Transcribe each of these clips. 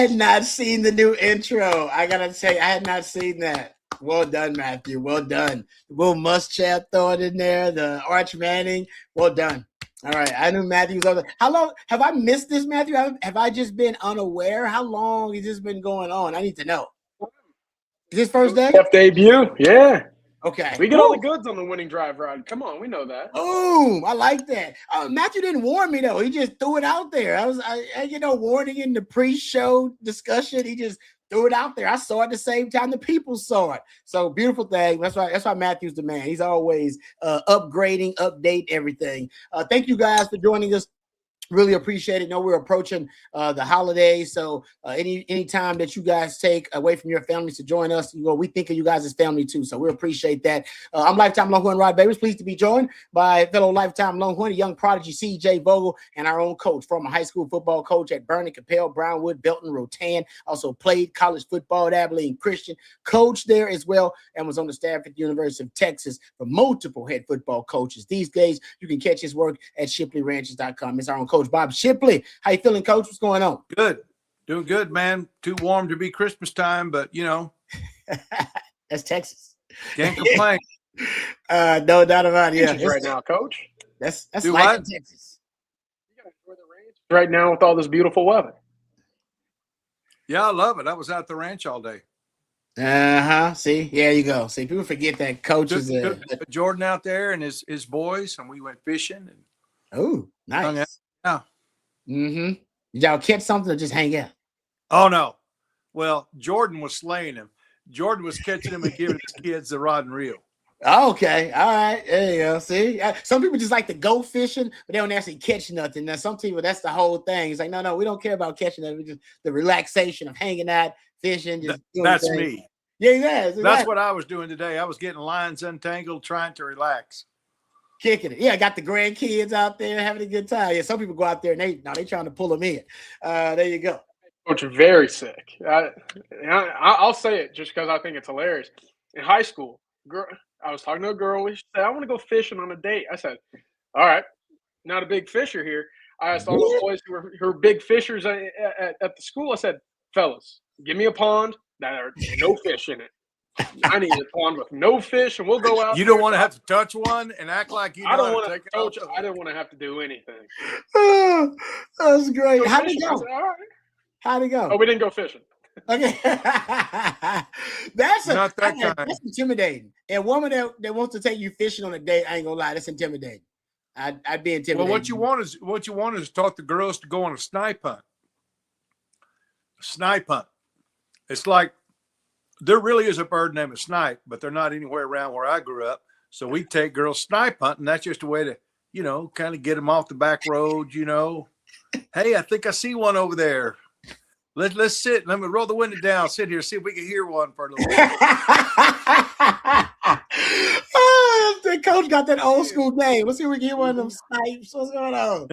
had not seen the new intro. I gotta say, I had not seen that. Well done, Matthew. Well done. Will Muschamp throw it in there. The Arch Manning. Well done. All right. I knew Matthew was over. How long have I missed this, Matthew? Have I just been unaware? How long has this been going on? I need to know. Is this first day? Debut? Yeah. Okay. We get all the goods on the winning drive ride. Come on, we know that. Boom! I like that. Matthew didn't warn me though. He just threw it out there. I warning in the pre-show discussion. He just threw it out there. I saw it at the same time the people saw it. So beautiful thing. That's why Matthew's the man. He's always upgrading, update everything. Thank you guys for joining us. Really appreciate it. Know we're approaching the holidays, so any time that you guys take away from your families to join us, we think of you guys as family too. So we appreciate that. I'm Lifetime Longhorn Rod Babers. Pleased to be joined by fellow Lifetime Longhorn, young prodigy C.J. Vogel, and our own coach, former high school football coach at Vernon, Capel, Brownwood, Belton, Rotan. Also played college football at Abilene Christian, coached there as well, and was on the staff at the University of Texas for multiple head football coaches. These days, you can catch his work at ShipleyRanches.com. It's our own coach, Bob Shipley. How you feeling, Coach? What's going on? Good. Doing good, man. Too warm to be Christmas time, but, That's Texas. Can't complain. No doubt about it. Yeah. Right now, Coach. That's Do life what? in Texas. You got to enjoy the range right now with all this beautiful weather. Yeah, I love it. I was out at the ranch all day. See, there you go. See, people forget that Coach is Took Jordan out there and his boys, and we went fishing. And oh, hung out. nice. Yeah. Mm-hmm. Did y'all catch something or just hang out? Oh, no. Well, Jordan was slaying him. Jordan was catching him and giving his kids the rod and reel. Okay, all right, there you go. See, some people just like to go fishing, but they don't actually catch nothing. Now, some people, that's the whole thing. It's like, no, we don't care about catching it. Just the relaxation of hanging out, fishing. Just That's me. Yeah, that's That's what I was doing today. I was getting lines untangled, trying to relax. Kicking it. Yeah, got the grandkids out there having a good time. Yeah, some people go out there and they trying to pull them in. There you go. Coach, very sick. I'll say it just because I think it's hilarious. In high school, I was talking to a girl. She said, I want to go fishing on a date. I said, all right, not a big fisher here. I asked all the boys who were big fishers at the school. I said, fellas, give me a pond that are no fish in it. I need a pond with no fish, and we'll go out. You don't want to have to touch one and act like you know how to take it Coach, off. I didn't want to have to do anything. Oh, that's great. So How'd it fishing, go? I said, all right. How'd it go? Oh, we didn't go fishing. Okay. That's intimidating. A woman that wants to take you fishing on a date, I ain't gonna lie, that's intimidating. I'd be intimidated. Well, what you want is taught the girls to go on a snipe hunt. Snipe hunt. It's like there really is a bird named a snipe, but they're not anywhere around where I grew up. So we take girls snipe hunting. That's just a way to, kind of get them off the back road. Hey, I think I see one over there. Let's sit. Let me roll the window down. Sit here. See if we can hear one for a little bit. The coach got that old school game. Let's see if we can hear one of them snipes. What's going on?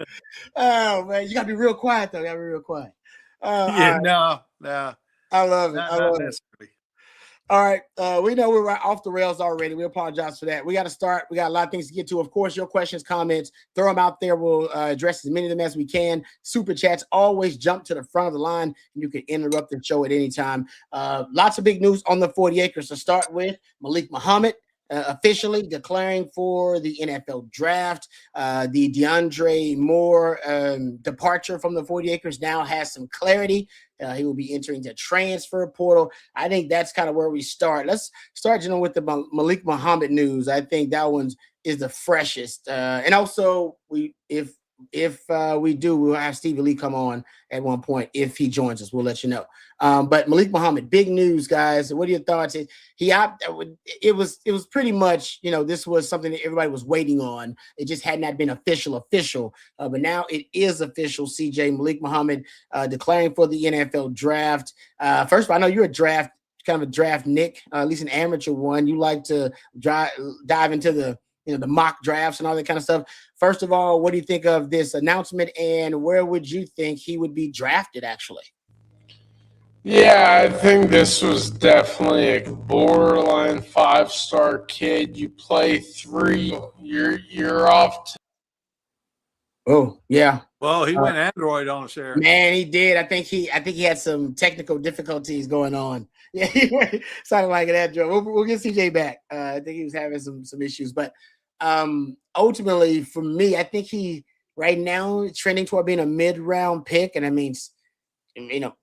Oh man, you gotta be real quiet though. You gotta be real quiet. No. I love it. Not necessarily. All right. We know we're right off the rails already. We apologize for that. We got to start. We got a lot of things to get to. Of course, your questions, comments, throw them out there. We'll address as many of them as we can. Super chats always jump to the front of the line, and you can interrupt the show at any time. Lots of big news on the 40 acres to start with. Malik Muhammad officially declaring for the NFL draft. The DeAndre Moore departure from the 40 acres now has some clarity. He will be entering the transfer portal. I think that's kind of where we start. Let's start, with the Malik Muhammad news. I think that one is the freshest. And also, if we do, we'll have Stevie Lee come on at one point. If he joins us, we'll let you know. But Malik Muhammad, big news, guys. What are your thoughts? It was pretty much, this was something that everybody was waiting on. It just had not been official. But now it is official. CJ, Malik Muhammad declaring for the NFL draft. First of all, I know you're kind of a draft Nick, at least an amateur one. You like to dive into the mock drafts and all that kind of stuff. First of all, what do you think of this announcement, and where would you think he would be drafted actually? Yeah, I think this was definitely a borderline 5-star kid. You play 3, you're off to Oh, yeah. Well, he went Android on us there. Man, he did. I think he had some technical difficulties going on. Yeah, sounded like an Android. We'll get CJ back. I think he was having some issues, but ultimately, for me, I think he right now trending toward being a mid-round pick, and I mean,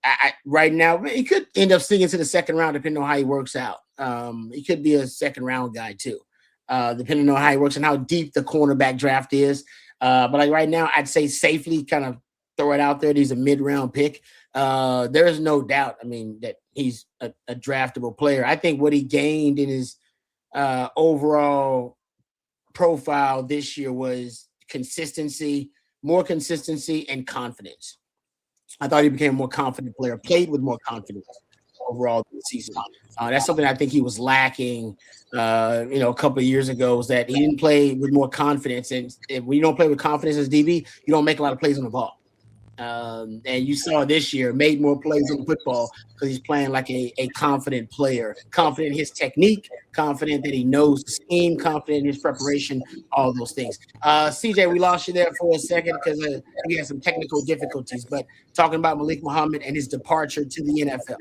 I right now he could end up sneaking to the second round depending on how he works out. He could be a second-round guy too, depending on how he works and how deep the cornerback draft is. But like right now, I'd say safely kind of throw it out there. He's a mid-round pick. There is no doubt, I mean, that he's a draftable player. I think what he gained in his overall profile this year was more consistency and confidence. I thought he became a more confident player, played with more confidence overall this season. That's something I think he was lacking, a couple of years ago, was that he didn't play with more confidence. And when you don't play with confidence as DB, you don't make a lot of plays on the ball. And you saw this year, made more plays on the football because he's playing like a confident player, confident in his technique, confident that he knows the scheme, confident in his preparation, all those things. CJ, we lost you there for a second because he had some technical difficulties, but talking about Malik Muhammad and his departure to the NFL.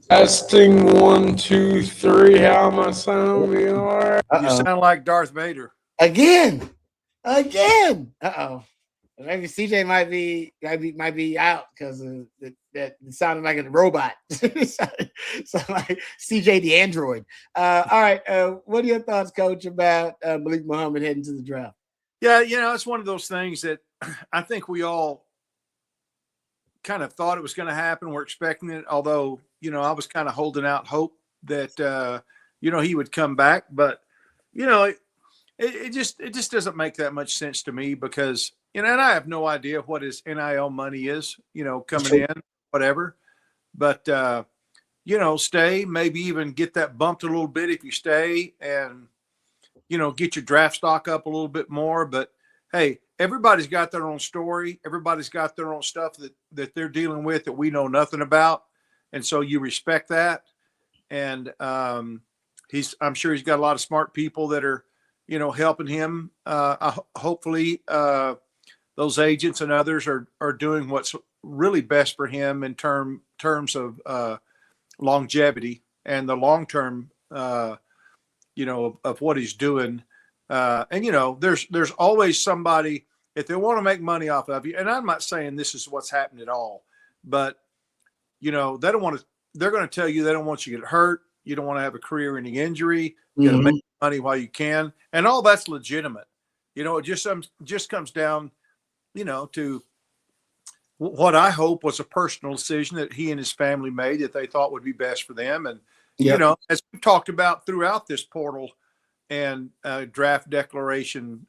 Testing 1, 2, 3. How am I sounding? All right. You sound like Darth Vader. Again. Uh-oh. Maybe CJ might be out because that sounded like a robot. So like CJ the android. All right. What are your thoughts, Coach, about Malik Muhammad heading to the draft? Yeah, it's one of those things that I think we all kind of thought it was going to happen. We're expecting it, although I was kind of holding out hope that he would come back, but it just doesn't make that much sense to me because. And I have no idea what his NIL money is, coming in, whatever. But, stay, maybe even get that bumped a little bit if you stay and, get your draft stock up a little bit more. But, hey, everybody's got their own story. Everybody's got their own stuff that they're dealing with that we know nothing about. And so you respect that. And I'm sure he's got a lot of smart people that are, helping him. Hopefully, those agents and others are doing what's really best for him in terms of longevity and the long term, of what he's doing. There's always somebody, if they want to make money off of you, and I'm not saying this is what's happened at all, but they don't want to. They're going to tell you they don't want you to get hurt. You don't want to have a career-ending injury. You got to make money while you can, and all that's legitimate. It just comes down. To what I hope was a personal decision that he and his family made that they thought would be best for them. And, as we've talked about throughout this portal and draft declaration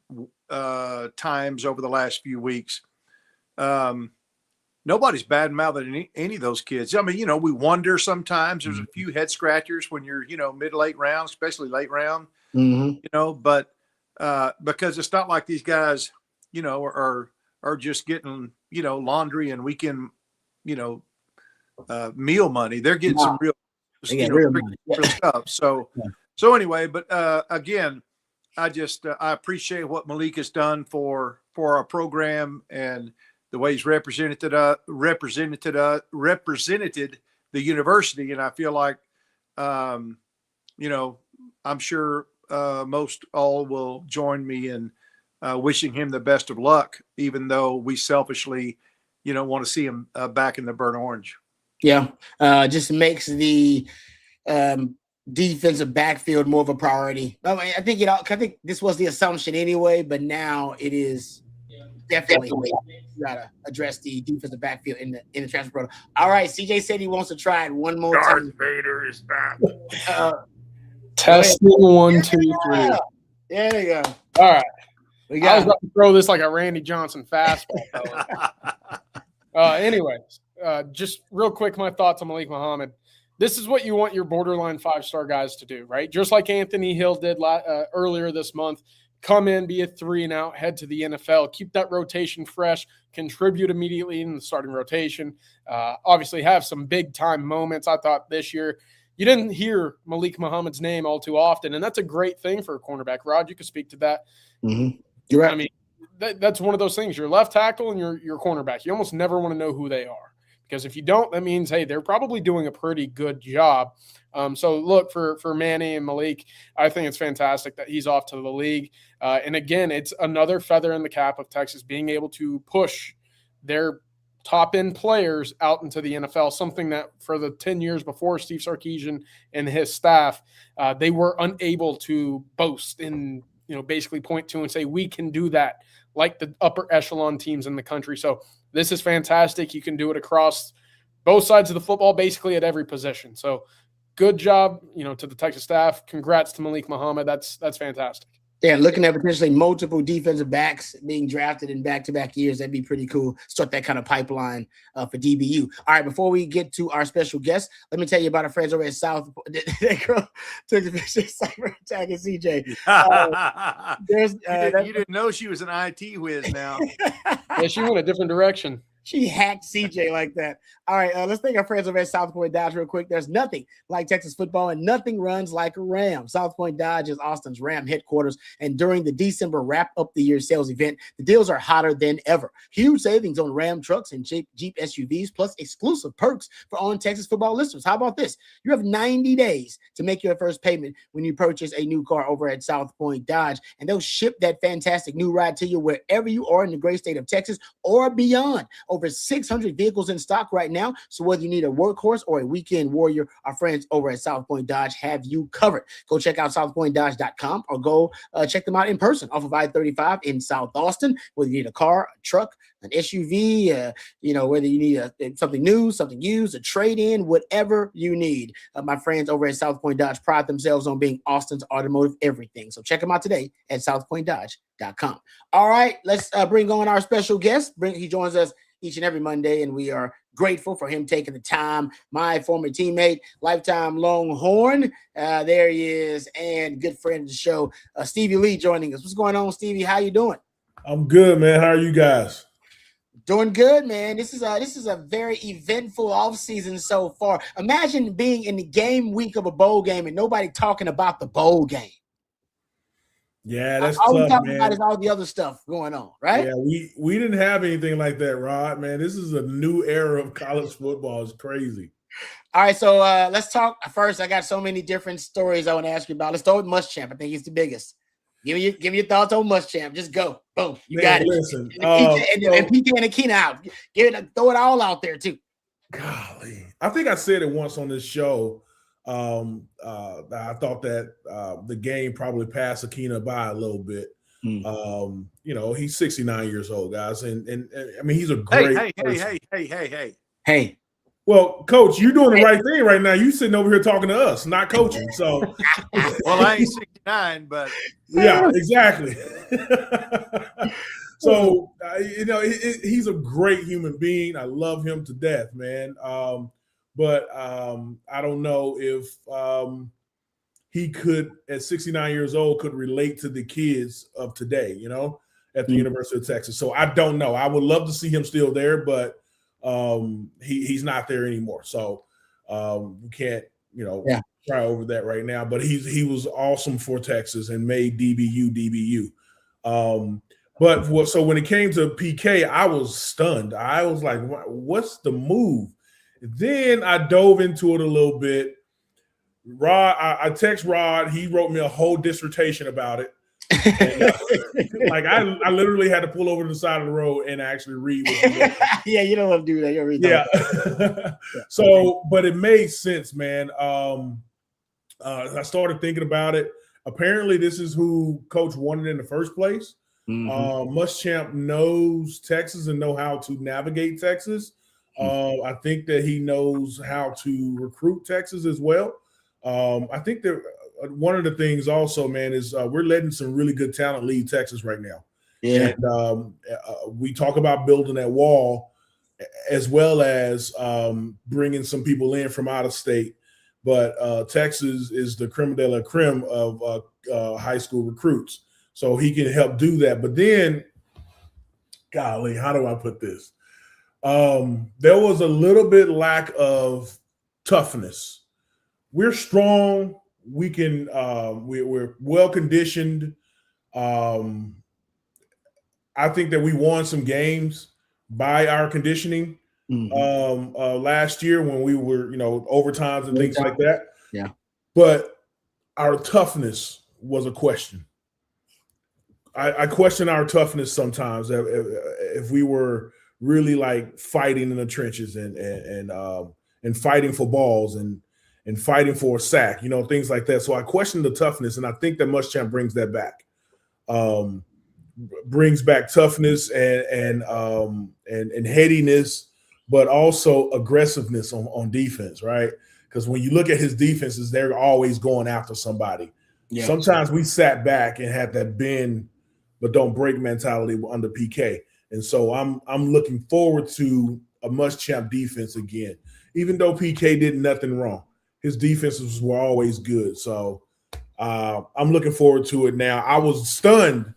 times over the last few weeks, nobody's bad-mouthing any of those kids. I mean, we wonder sometimes. There's a few head scratchers when you're, mid-late round, especially late round, but because it's not like these guys, are just getting, laundry and weekend, meal money. They're getting some real stuff. So anyway, but again, I appreciate what Malik has done for our program and the way he's represented the university. And I feel like, I'm sure most all will join me in wishing him the best of luck, even though we selfishly, want to see him back in the burnt orange. Yeah, just makes the defensive backfield more of a priority. I think I think this was the assumption anyway, but now it is definitely you gotta address the defensive backfield in the transfer portal. All right, CJ said he wants to try it one more time. Darth Vader is back. Testing 1, 2, 3. There you go. All right. I was about to throw this like a Randy Johnson fastball. Anyways, just real quick, my thoughts on Malik Muhammad. This is what you want your borderline 5-star guys to do, right? Just like Anthony Hill did earlier this month. Come in, be a 3 and out, head to the NFL, keep that rotation fresh, contribute immediately in the starting rotation. Obviously have some big time moments. I thought this year you didn't hear Malik Muhammad's name all too often, and that's a great thing for a cornerback. Rod, you could speak to that. Mm-hmm. You're right. I mean, that's one of those things. Your left tackle and your cornerback, you almost never want to know who they are, because if you don't, that means, hey, they're probably doing a pretty good job. So look, for Manny and Malik, I think it's fantastic that he's off to the league. And again, it's another feather in the cap of Texas being able to push their top end players out into the NFL, something that for the 10 years before Steve Sarkisian and his staff, they were unable to boast and, basically point to and say, we can do that like the upper echelon teams in the country. So this is fantastic. You can do it across both sides of the football, basically at every position. So good job, to the Texas staff. Congrats to Malik Muhammad. That's fantastic. Yeah, looking at potentially multiple defensive backs being drafted in back-to-back years. That'd be pretty cool. Start that kind of pipeline for DBU. All right, before we get to our special guest, let me tell you about our friends over at South. That girl took the picture cyber attacking CJ. You didn't know she was an IT whiz now. Yeah, she went a different direction. She hacked CJ like that. All right, let's thank our friends over at South Point Dodge real quick. There's nothing like Texas football, and nothing runs like a Ram. South Point Dodge is Austin's Ram headquarters, and during the December wrap-up-the-year sales event, the deals are hotter than ever. Huge savings on Ram trucks and Jeep SUVs, plus exclusive perks for on-Texas football listeners. How about this? You have 90 days to make your first payment when you purchase a new car over at South Point Dodge, and they'll ship that fantastic new ride to you wherever you are in the great state of Texas or beyond. Over 600 vehicles in stock right now. So whether you need a workhorse or a weekend warrior, our friends over at South Point Dodge have you covered. Go check out southpointdodge.com or go check them out in person off of I-35 in South Austin. Whether you need a car, a truck, an SUV, whether you need something new, something used, a trade-in, whatever you need. My friends over at South Point Dodge pride themselves on being Austin's automotive everything. So check them out today at southpointdodge.com. All right, let's bring on our special guest. He joins us each and every Monday, and we are grateful for him taking the time. My former teammate, lifetime Longhorn, there he is, and good friend of the show, Stevie Lee, joining us. What's going on, Stevie? How you doing? I'm good, man. How are you guys? Doing good, man. This is a very eventful offseason so far. Imagine being in the game week of a bowl game and nobody talking about the bowl game. Yeah, that's all tough, we're talking man. about is all the other stuff going on, right? Yeah, we didn't have anything like that, Rod. Man, this is a new era of college football. It's crazy. All right, so let's talk. First, I got so many different stories I want to ask you about. Let's start with Muschamp. I think he's the biggest. Give me your thoughts on Muschamp. Just go. Boom. You got it. Listen, and PK and Akina out. Throw it all out there, too. Golly. I think I said it once on this show. I thought that the game probably passed Akina by a little bit. He's 69 years old, guys, and I mean he's a great Hey. Well, Coach, you're doing the right thing right now. You sitting over here talking to us, not coaching. So, well, I ain't 69, but yeah, exactly. So, he's a great human being. I love him to death, man. But I don't know if he could, at 69 years old, could relate to the kids of today, at the University of Texas. So I don't know. I would love to see him still there, but he's not there anymore. So we can't, try over that right now. But he was awesome for Texas and made DBU. So when it came to PK, I was stunned. I was like, what's the move? Then I dove into it a little bit. Rod, I text Rod. He wrote me a whole dissertation about it. And, I literally had to pull over to the side of the road and actually read what he wrote. Yeah, you don't want to do that. You read that. So, but it made sense, man. I started thinking about it. Apparently, this is who Coach wanted in the first place. Muschamp knows Texas and know how to navigate Texas. I think that he knows how to recruit Texas as well. I think that one of the things also, man, is we're letting some really good talent leave Texas right now. Yeah. And we talk about building that wall as well as bringing some people in from out of state. But Texas is the creme de la creme of high school recruits. So he can help do that. But then, golly, how do I put this? There was a little bit lack of toughness. We're strong. We can. We're well conditioned. I I think that we won some games by our conditioning last year when we were, overtimes and things like that. Yeah. But our toughness was a question. I question our toughness sometimes if we were really like fighting in the trenches and fighting for balls and fighting for a sack, things like that. So I question the toughness, and I think that Muschamp brings that back. Brings back toughness and headiness, but also aggressiveness on defense, right? Because when you look at his defenses, they're always going after somebody. Yeah. Sometimes we sat back and had that bend but don't break mentality under PK. And so I'm looking forward to a Muschamp defense again. Even though PK did nothing wrong, his defenses were always good. So I'm looking forward to it now. I was stunned,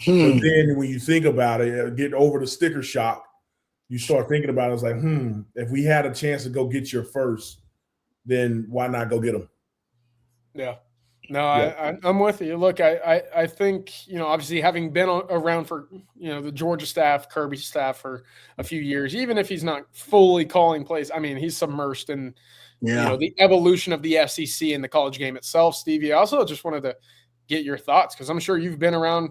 but then when you think about it, get over the sticker shock, you start thinking about it. It's like, if we had a chance to go get your first, then why not go get them? Yeah. No, yeah. I'm with you. Look, I think, obviously having been around for, the Georgia staff, Kirby staff for a few years, even if he's not fully calling plays, I mean, he's submersed in, the evolution of the SEC and the college game itself. Stevie, I also just wanted to get your thoughts because I'm sure you've been around,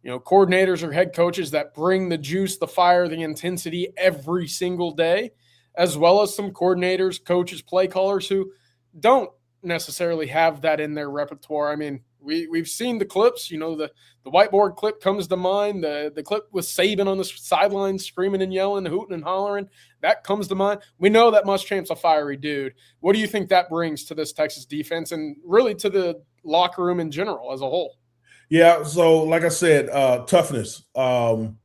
coordinators or head coaches that bring the juice, the fire, the intensity every single day, as well as some coordinators, coaches, play callers who don't necessarily have that in their repertoire. I mean, we've seen the clips, the whiteboard clip comes to mind, the clip with Saban on the sideline screaming and yelling, hooting and hollering, that comes to mind. We know that Muschamp's a fiery dude. What do you think that brings to this Texas defense and really to the locker room in general as a whole? Yeah, so like I said, toughness and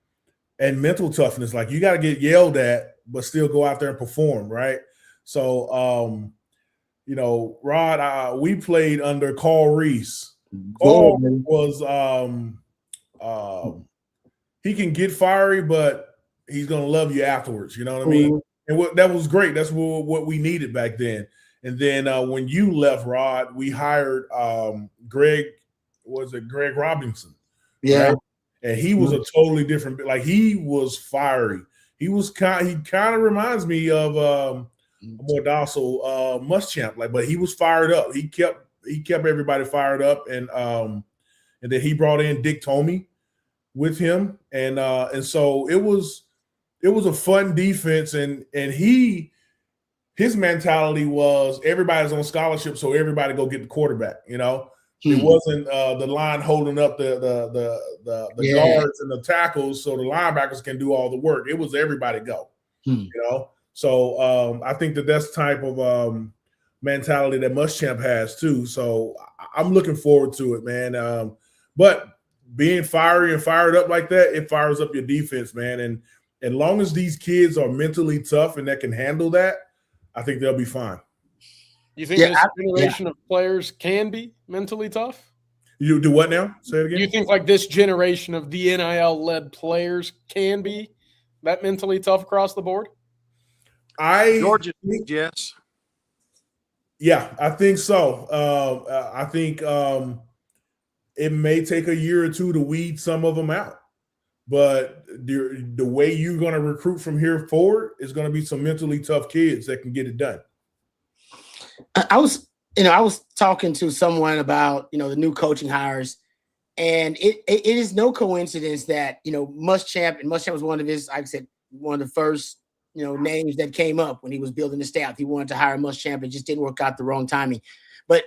mental toughness. Like you got to get yelled at but still go out there and perform, right? So Rod, we played under Carl Reese. Carl was he can get fiery, but he's gonna love you afterwards. You know what I mean? And that was great. That's what we needed back then. And then when you left, Rod, we hired Greg Robinson. Yeah, right? And he was a totally different. Like he was fiery. He kind of reminds me of a more docile Muschamp, but he was fired up. He kept everybody fired up, and then he brought in Dick Tomey with him, and so it was a fun defense, and his mentality was everybody's on scholarship, so everybody go get the quarterback. It wasn't the line holding up the guards and the tackles, so the linebackers can do all the work. It was everybody go. So I think that's the type of mentality that Muschamp has too. So I'm looking forward to it, man. But being fiery and fired up like that, it fires up your defense, man. And as long as these kids are mentally tough and that can handle that, I think they'll be fine. You think this generation of players can be mentally tough? You do what now? Say it again. You think like this generation of the NIL-led players can be that mentally tough across the board? Georgia, yes. Yeah, I think so. I think it may take a year or two to weed some of them out. But the way you're going to recruit from here forward is going to be some mentally tough kids that can get it done. I was talking to someone about, the new coaching hires, and it is no coincidence that, Muschamp was one of his, like I said, one of the first, names that came up when he was building the staff. He wanted to hire Muschamp. It just didn't work out the wrong timing. But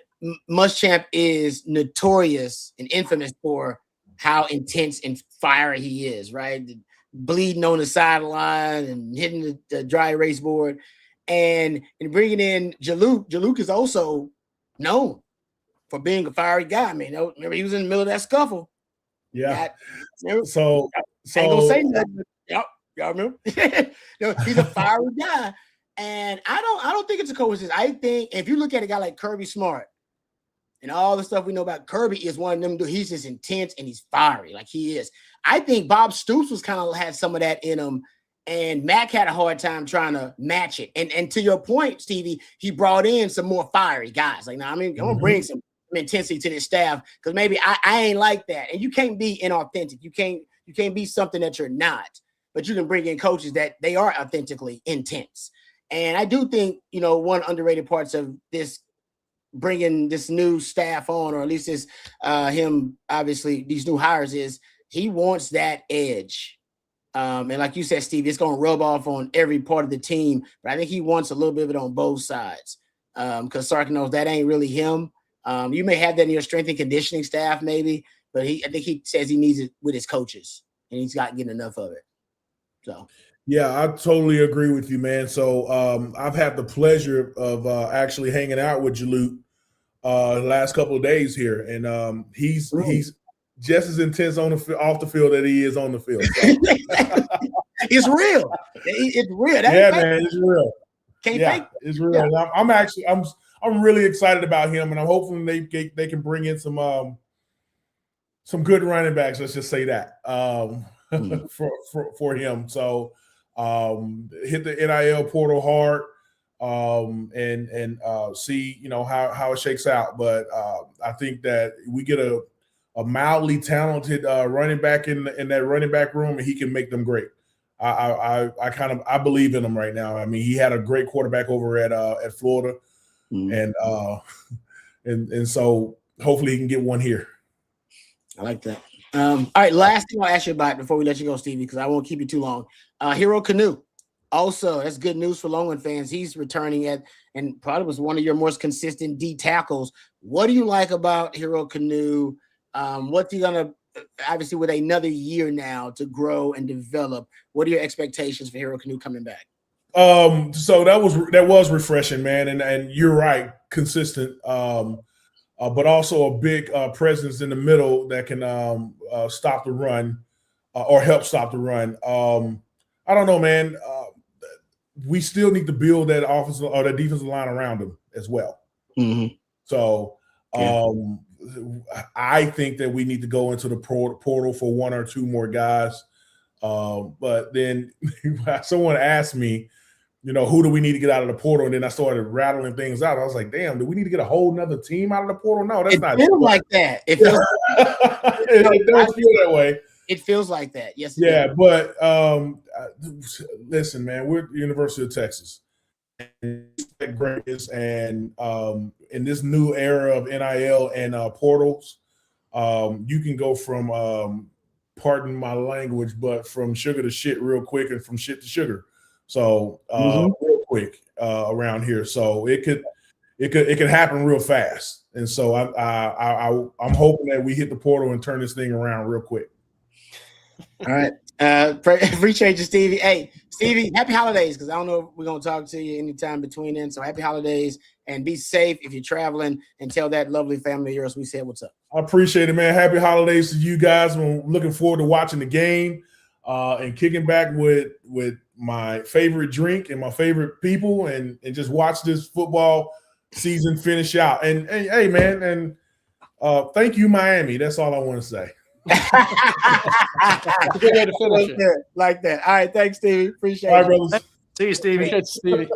Muschamp is notorious and infamous for how intense and fiery he is, right? Bleeding on the sideline and hitting the dry erase board. And bringing in Jaluk is also known for being a fiery guy. I mean, remember he was in the middle of that scuffle. Yeah. So I ain't gonna say nothing. Yep, y'all remember? He's a fiery guy, and I don't think it's a coincidence. I think if you look at a guy like Kirby Smart and all the stuff we know about Kirby, is one of them. He's just intense and he's fiery, like he is. I think Bob Stoops was kind of had some of that in him. And Mac had a hard time trying to match it. And to your point, Stevie, he brought in some more fiery guys. Like, I'm going to bring some intensity to this staff because maybe I ain't like that. And you can't be inauthentic. You You can't be something that you're not, but you can bring in coaches that they are authentically intense. And I do think, one underrated parts of this, bringing this new staff on, or at least this him, obviously these new hires, is he wants that edge. And like you said, Steve, it's going to rub off on every part of the team, but I think he wants a little bit of it on both sides. Because Sark knows that ain't really him. You may have that in your strength and conditioning staff, maybe, but I think he says he needs it with his coaches, and he's not getting enough of it. So, yeah, I totally agree with you, man. So I've had the pleasure of actually hanging out with Jalute the last couple of days here, and he's just as intense off the field that he is on the field. So. It's real. It's real. Man, it's real. It's real. Yeah. I'm really excited about him, and I'm hoping they can bring in some good running backs. Let's just say that for him. So hit the NIL portal hard and see how it shakes out. But I think that we get a mildly talented running back in that running back room, and he can make them great. I believe in him right now. I mean, he had a great quarterback over at Florida, and so hopefully he can get one here. I like that. All right, last thing I'll ask you about before we let you go, Stevie, because I won't keep you too long. Hero Canoe. Also, that's good news for Longhorn fans. He's returning and probably was one of your most consistent D tackles. What do you like about Hero Canoe? What's he gonna, obviously with another year now to grow and develop? What are your expectations for Hero Canoe coming back? So that was refreshing, man, and you're right, consistent, but also a big presence in the middle that can stop the run or help stop the run. I don't know, man. We still need to build that offensive or that defensive line around him as well. Mm-hmm. So I think that we need to go into the portal for one or two more guys. But then someone asked me, who do we need to get out of the portal? And then I started rattling things out. I was like, damn, do we need to get a whole nother team out of the portal? No, that's not. It feels like that. It feels it does feel that way. It feels like that. Yes. Yeah, but listen, man, we're at the University of Texas. Greatness, and in this new era of NIL and portals, you can go from pardon my language, but from sugar to shit real quick, and from shit to sugar. So real quick around here. So it could happen real fast. And so I'm hoping that we hit the portal and turn this thing around real quick. All right. Appreciate you, Stevie. Hey, Stevie, happy holidays, because I don't know if we're going to talk to you anytime between then. So happy holidays, and be safe if you're traveling, and tell that lovely family of yours we said what's up. I appreciate it, man. Happy holidays to you guys. I'm looking forward to watching the game and kicking back with my favorite drink and my favorite people and just watch this football season finish out. And hey, man, and thank you, Miami. That's all I want to say. Good way to finish it. Like that. All right, thanks, Stevie. Appreciate it. All right, brothers. See you, Stevie. Appreciate Stevie.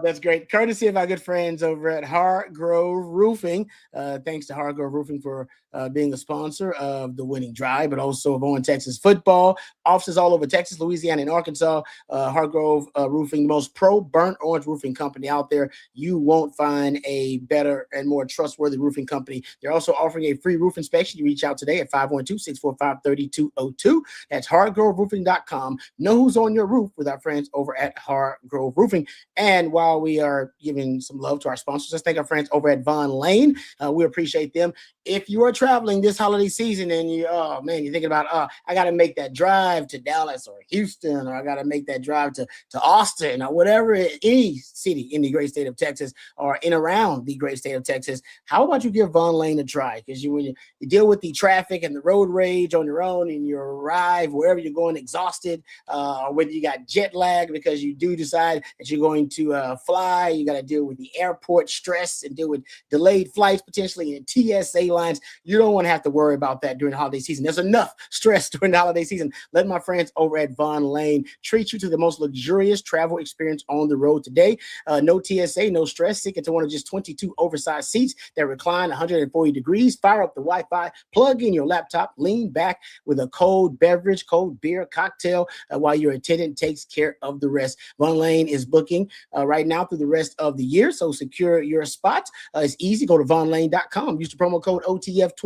That's great. Courtesy of our good friends over at Hargrove Roofing. Thanks to Hargrove Roofing for being a sponsor of the Winning Drive, but also of On Texas Football. Offices all over Texas, Louisiana, and Arkansas. Hargrove Roofing, the most pro burnt orange roofing company out there. You won't find a better and more trustworthy roofing company. They're also offering a free roof inspection. You reach out today at 512-645-3202. That's hargroveroofing.com. Know who's on your roof with our friends over at Hargrove Roofing. And while we are giving some love to our sponsors, let's thank our friends over at Von Lane. We appreciate them. If you are traveling this holiday season and you're thinking about, I got to make that drive to Dallas or Houston, or I got to make that drive to Austin or whatever, any city in the great state of Texas or in around the great state of Texas, how about you give Von Lane a try? Because when you deal with the traffic and the road rage on your own and you arrive wherever you're going exhausted, or whether you got jet lag because you do decide that you're going to fly, you got to deal with the airport stress and deal with delayed flights potentially and TSA lines. You don't want to have to worry about that during the holiday season. There's enough stress during the holiday season. Let my friends over at Von Lane treat you to the most luxurious travel experience on the road today. No TSA, no stress. Sink into one of just 22 oversized seats that recline 140 degrees. Fire up the Wi-Fi, plug in your laptop, lean back with a cold beverage, cold beer, cocktail, while your attendant takes care of the rest. Von Lane is booking right now through the rest of the year, so secure your spot. It's easy. Go to vonlane.com. Use the promo code OTF25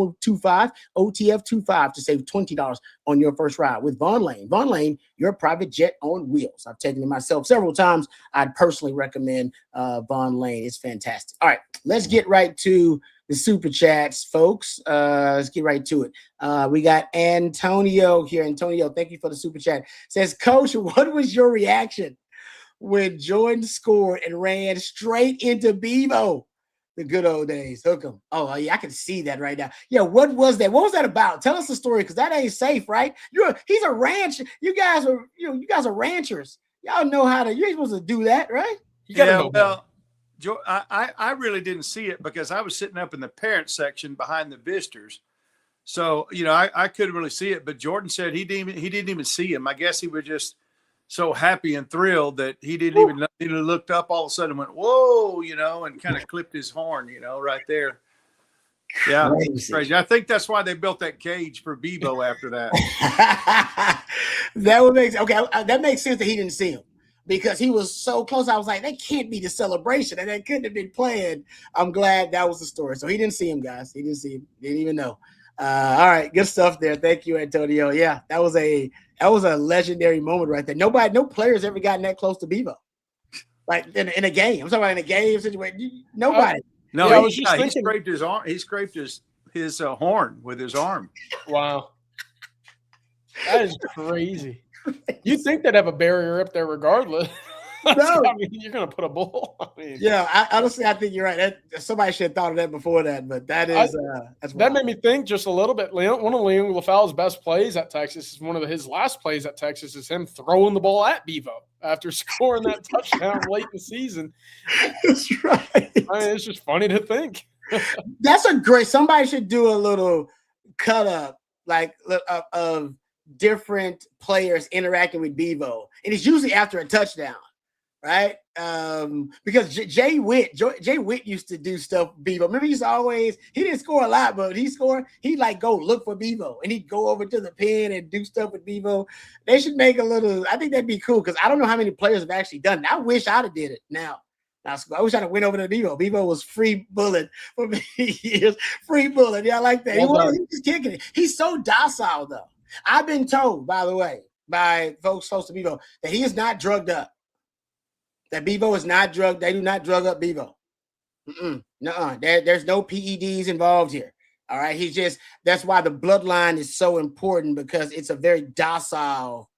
to save $20 on your first ride with Von Lane. Von Lane, your private jet on wheels. I've taken it myself several times. I'd personally recommend Von Lane. It's fantastic. All right, let's get right to the super chats, folks. Let's get right to it. We got Antonio here. Antonio, thank you for the super chat. Says, Coach, what was your reaction when Jordan scored and ran straight into Bevo? The good old days. Hook 'em. Oh, yeah, I can see that right now. Yeah, what was that? What was that about? Tell us the story, because that ain't safe, right? He's a rancher. You guys are ranchers. Y'all know how to. You ain't supposed to do that, right? You gotta know. Well, Joe, I really didn't see it because I was sitting up in the parent section behind the visitors. So, I couldn't really see it, but Jordan said he didn't even see him. I guess he was just so happy and thrilled that he didn't even know. He looked up all of a sudden and went, whoa, and kind of clipped his horn, right there. Yeah, crazy. I think that's why they built that cage for Bevo after that. That makes sense that he didn't see him, because he was so close. I was like, that can't be the celebration, and they couldn't have been playing. I'm glad that was the story. So he didn't see him, guys. He didn't see him. Didn't even know. All right, good stuff there. Thank you, Antonio. Yeah, that was a legendary moment right there. No players ever gotten that close to Bevo, like in a game. I'm talking about in a game situation. Nobody. No, yeah, he scraped his arm. He scraped his horn with his arm. Wow, that is crazy. You think they'd have a barrier up there regardless? No. I mean, you're gonna put a bull. Yeah, honestly, I think you're right. Somebody should have thought of that before that, but that's that made me think just a little bit. One of Leon LaFaul's best plays at Texas is one of his last plays at Texas is him throwing the ball at Bevo after scoring that touchdown late in the season. That's right. I mean, it's just funny to think. That's somebody should do a little cut up of different players interacting with Bevo, and it's usually after a touchdown. Right, because Jay Witt used to do stuff with Bevo. Remember, he didn't score a lot, but he'd go look for Bevo, and he'd go over to the pen and do stuff with Bevo. They should make I think that'd be cool, because I don't know how many players have actually done it. I wish I'd have did it now. I wish I'd have went over to Bevo. Bevo was free bullet for many years. Free bullet. Yeah, I like that. He was kicking it. He's so docile, though. I've been told, by the way, by folks close to Bevo, that he is not drugged up. That Bevo is not drugged. They do not drug up Bevo. Nuh-uh. There's no PEDs involved here. All right. That's why the bloodline is so important, because it's a very docile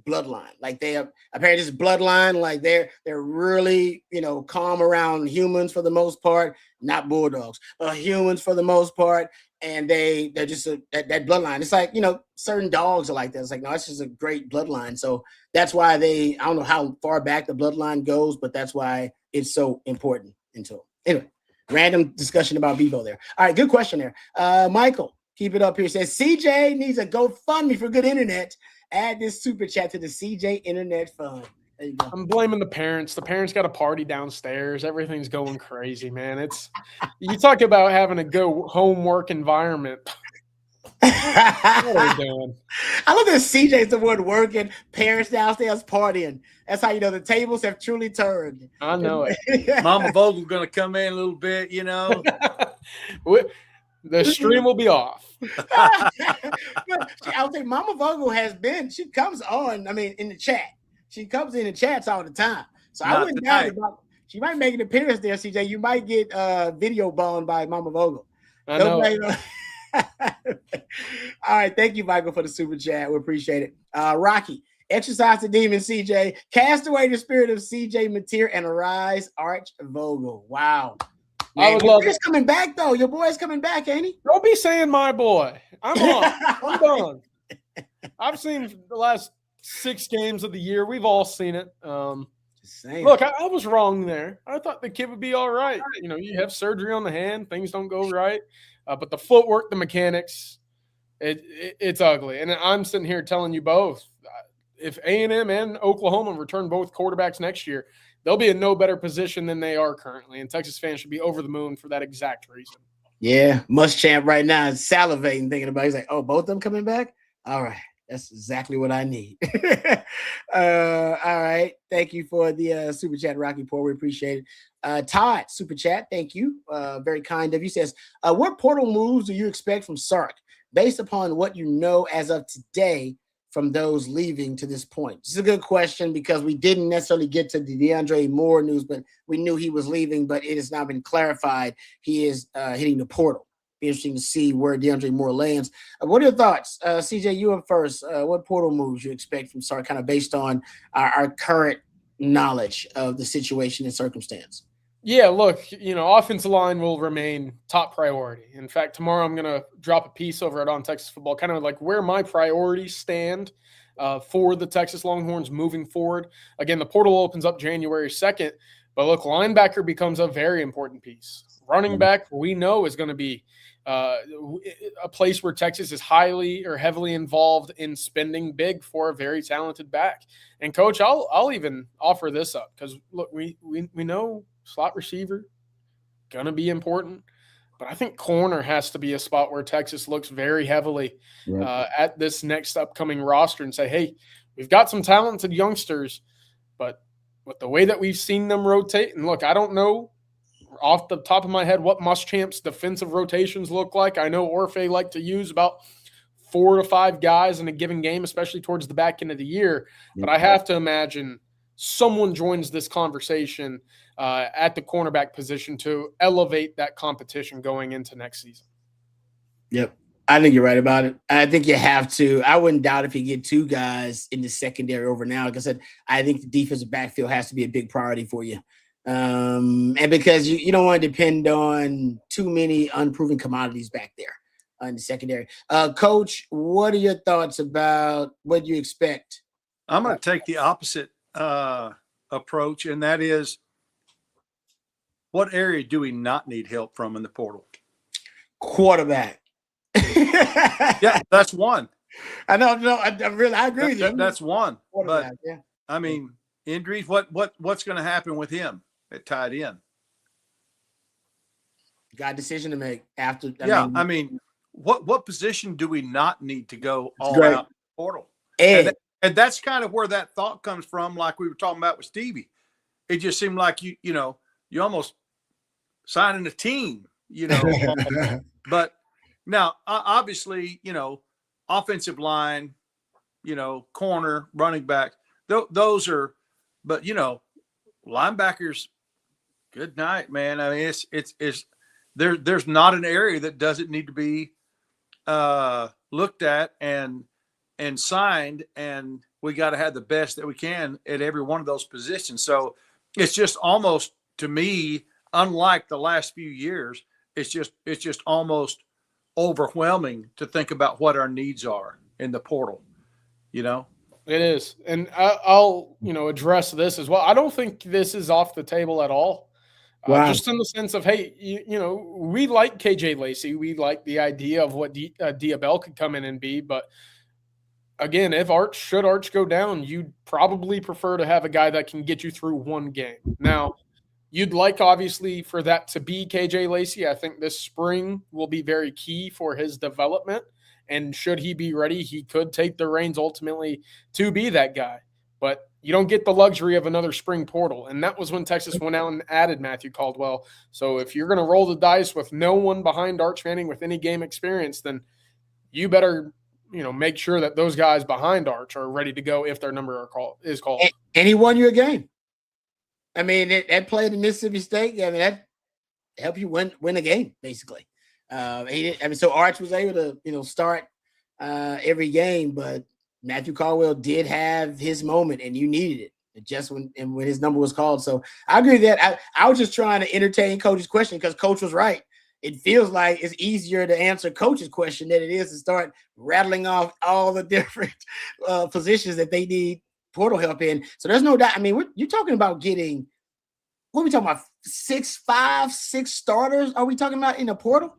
bloodline. Like apparently this bloodline, like they're really, calm around humans for the most part, not bulldogs, humans for the most part. And they're just that bloodline. It's like, certain dogs are like that. It's like, no, it's just a great bloodline. So that's why I don't know how far back the bloodline goes, but that's why it's so important. Anyway, random discussion about Bevo there. All right, good question there. Michael, keep it up here. Says, CJ needs a GoFundMe for good internet. Add this super chat to the CJ Internet Fund. There you go. I'm blaming the parents. The parents got a party downstairs. Everything's going crazy, man. You talk about having a go homework environment. What are we doing? I love that CJ's the one working, parents downstairs partying. That's how the tables have truly turned. I know it. Mama Vogel going to come in a little bit, The stream will be off. I would say Mama Vogel she comes on, in the chat. She comes in and chats all the time. So I wouldn't doubt about she might make an appearance there, CJ. You might get video bombed by Mama Vogel. I know. All right. Thank you, Michael, for the super chat. We appreciate it. Rocky, exercise the demon, CJ. Cast away the spirit of CJ Mateer and arise, Arch Vogel. Wow. Man, I would love it. Coming back, though. Your boy's coming back, ain't he? Don't be saying my boy. I'm on. I'm done. I've seen the last 6 games of the year. We've all seen it. Look, I was wrong there. I thought the kid would be all right. You have surgery on the hand. Things don't go right. But the footwork, the mechanics, it's ugly. And I'm sitting here telling you both, if A&M and Oklahoma return both quarterbacks next year, they'll be in no better position than they are currently. And Texas fans should be over the moon for that exact reason. Yeah, Muschamp right now is salivating thinking about it. He's like, oh, both of them coming back? All right. That's exactly what I need. All right. Thank you for the super chat, Rocky Poor. We appreciate it. Todd, super chat. Thank you. Very kind of you. Says, what portal moves do you expect from Sark based upon what you know as of today from those leaving to this point? This is a good question because we didn't necessarily get to the DeAndre Moore news, but we knew he was leaving, but it has now been clarified. He is hitting the portal. Be interesting to see where DeAndre Moore lands. What are your thoughts? CJ, you up first. What portal moves you expect from Sark, kind of based on our current knowledge of the situation and circumstance? Yeah, look, offensive line will remain top priority. In fact, tomorrow I'm going to drop a piece over at On Texas Football, kind of like where my priorities stand for the Texas Longhorns moving forward. Again, the portal opens up January 2nd, but look, linebacker becomes a very important piece. Running back, we know, is going to be a place where Texas is highly or heavily involved in spending big for a very talented back. And Coach, I'll even offer this up because look, we know slot receiver gonna be important, but I think corner has to be a spot where Texas looks very heavily at this next upcoming roster and say, hey, we've got some talented youngsters, but with the way that we've seen them rotate, and look, I don't know off the top of my head what Muschamp's defensive rotations look like. I know Orfe like to use about 4 to 5 guys in a given game, especially towards the back end of the year. But I have to imagine someone joins this conversation at the cornerback position to elevate that competition going into next season. Yep. I think you're right about it. I think you have to. I wouldn't doubt if you get 2 guys in the secondary over now. Like I said, I think the defensive backfield has to be a big priority for you. And because you don't want to depend on too many unproven commodities back there in the secondary. Coach, what are your thoughts about what you expect? I'm going to take the opposite approach, and that is, what area do we not need help from in the portal? Quarterback. Yeah, that's one. I know. No, I agree with you. That's one. But yeah. I mean, injuries. What's going to happen with him at tight end? Got a decision to make after. I mean, what position do we not need to go all out in the portal? And that's kind of where that thought comes from, like we were talking about with Stevie. It just seemed like you almost signing a team, But now, obviously, offensive line, corner, running back, those are, but linebackers. Good night, man. I mean, it's there's not an area that doesn't need to be looked at and signed, and we got to have the best that we can at every one of those positions. So it's just almost, to me, unlike the last few years, it's just almost overwhelming to think about what our needs are in the portal. It is, and I'll address this as well. I don't think this is off the table at all. Wow. Just in the sense of, hey, we like KJ Lacey. We like the idea of what Diabell could come in and be. But again, should Arch go down, you'd probably prefer to have a guy that can get you through one game. Now, you'd like, obviously, for that to be KJ Lacey. I think this spring will be very key for his development. And should he be ready, he could take the reins ultimately to be that guy. But you don't get the luxury of another spring portal. And that was when Texas went out and added Matthew Caldwell. So if you're going to roll the dice with no one behind Arch Manning with any game experience, then you better, make sure that those guys behind Arch are ready to go if their number is called. And he won you a game. I mean, that play at Mississippi State, that helped you win a game, basically. So Arch was able to, start every game, but Matthew Caldwell did have his moment, and you needed it just when his number was called. So I agree with that. I was just trying to entertain Coach's question because Coach was right. It feels like it's easier to answer Coach's question than it is to start rattling off all the different positions that they need portal help in. So there's no doubt. I mean, you're talking about getting, what are we talking about? 6 starters? Are we talking about in the portal?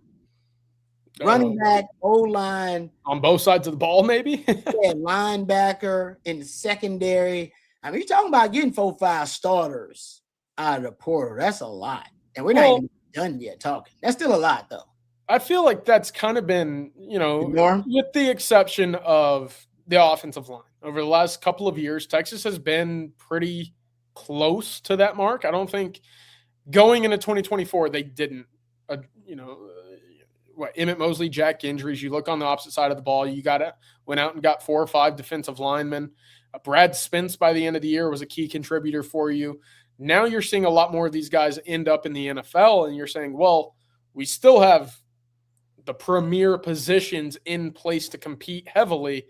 running back, O-line. On both sides of the ball, maybe? Yeah, linebacker in the secondary. I mean, you're talking about getting 4-5 starters out of the portal. That's a lot. And we're not even done yet talking. That's still a lot, though. I feel like that's kind of been, with the exception of the offensive line. Over the last couple of years, Texas has been pretty close to that mark. I don't think going into 2024, they didn't, Emmett Mosley, Jack injuries. You look on the opposite side of the ball, went out and got 4 or 5 defensive linemen. Brad Spence by the end of the year was a key contributor for you. Now you're seeing a lot more of these guys end up in the NFL, and you're saying, well, we still have the premier positions in place to compete heavily.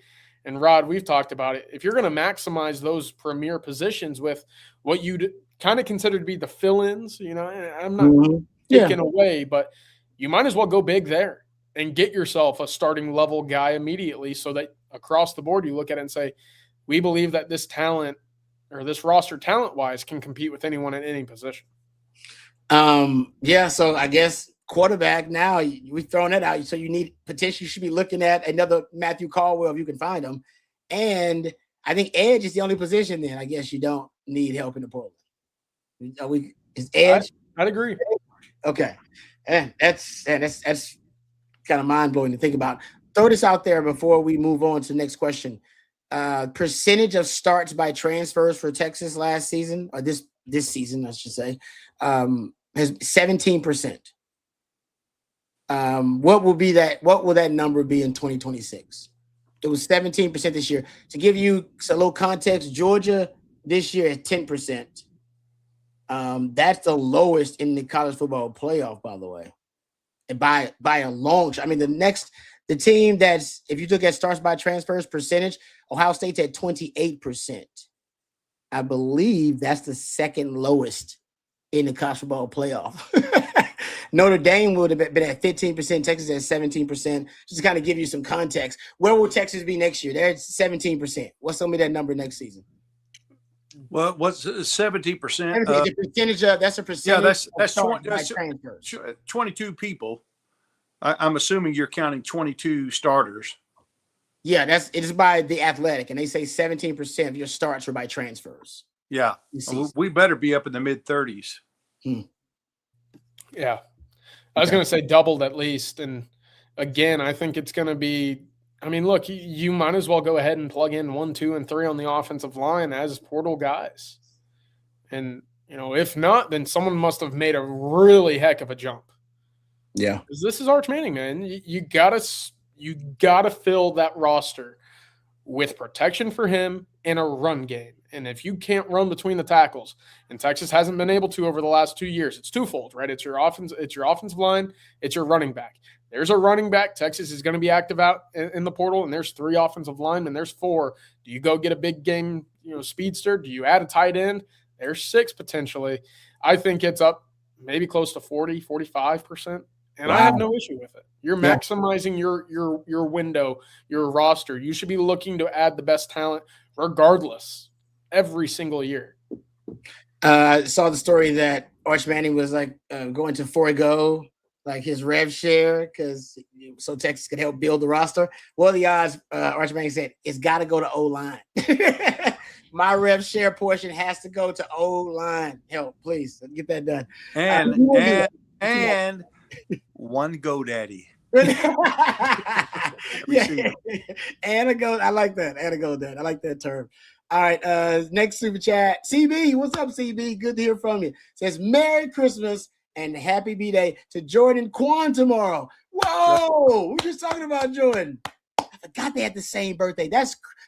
And Rod, we've talked about it. If you're going to maximize those premier positions with what you'd kind of consider to be the fill-ins, I'm not taking away, but you might as well go big there and get yourself a starting level guy immediately so that across the board you look at it and say, we believe that this talent or this roster talent-wise can compete with anyone in any position. So I guess quarterback now, we've thrown that out. So you should be looking at another Matthew Caldwell if you can find him. And I think edge is the only position then. I guess you don't need help in the portal. Is edge? I'd agree. Okay. And that's kind of mind-blowing to think about. Throw this out there before we move on to the next question. Percentage of starts by transfers for Texas last season, or this season, I should say, has 17%. What will that number be in 2026? It was 17% this year. To give you a little context, Georgia this year is 10%. That's the lowest in the college football playoff, by the way, and by a long shot. I mean, the team that's, if you look at starts by transfers percentage, Ohio State's at 28%. I believe that's the second lowest in the college football playoff. Notre Dame would have been at 15%, Texas at 17%. Just to kind of give you some context. Where will Texas be next year? They're at 17%. What's going to be that number next season? Well, what's 70%? The percentage of that's a percentage. Yeah, that's 22 people. I'm assuming you're counting 22 starters. Yeah, it is by the Athletic, and they say 17% of your starts are by transfers. Yeah, we better be up in the mid-30s. Yeah, I was going to say doubled at least, and again, I think it's going to be. I mean, look, you might as well go ahead and plug in 1, 2, and 3 on the offensive line as portal guys. And, if not, then someone must have made a really heck of a jump. Yeah. Because this is Arch Manning, man. You gotta fill that roster with protection for him and a run game. And if you can't run between the tackles, and Texas hasn't been able to over the last 2 years, it's twofold, right? It's your offensive line, it's your running back. There's a running back. Texas is going to be active out in the portal, and there's 3 offensive linemen. There's 4. Do you go get a big game, speedster? Do you add a tight end? There's 6 potentially. I think it's up maybe close to 40, 45%. And wow. I have no issue with it. You're maximizing your window, your roster. You should be looking to add the best talent regardless every single year. I saw the story that Arch Manning was going to forego his rev share so Texas could help build the roster. What are the odds? Arch Manning said it's got to go to O-line. My rev share portion has to go to O-line. Help, please. Let's get that done. And one GoDaddy. And a go. I like that. And a GoDaddy. I like that term. All right. Next super chat. CB, what's up, CB? Good to hear from you. Says Merry Christmas and happy B-Day to Jordan Quan tomorrow. Whoa! We're just talking about Jordan. I forgot they had the same birthday.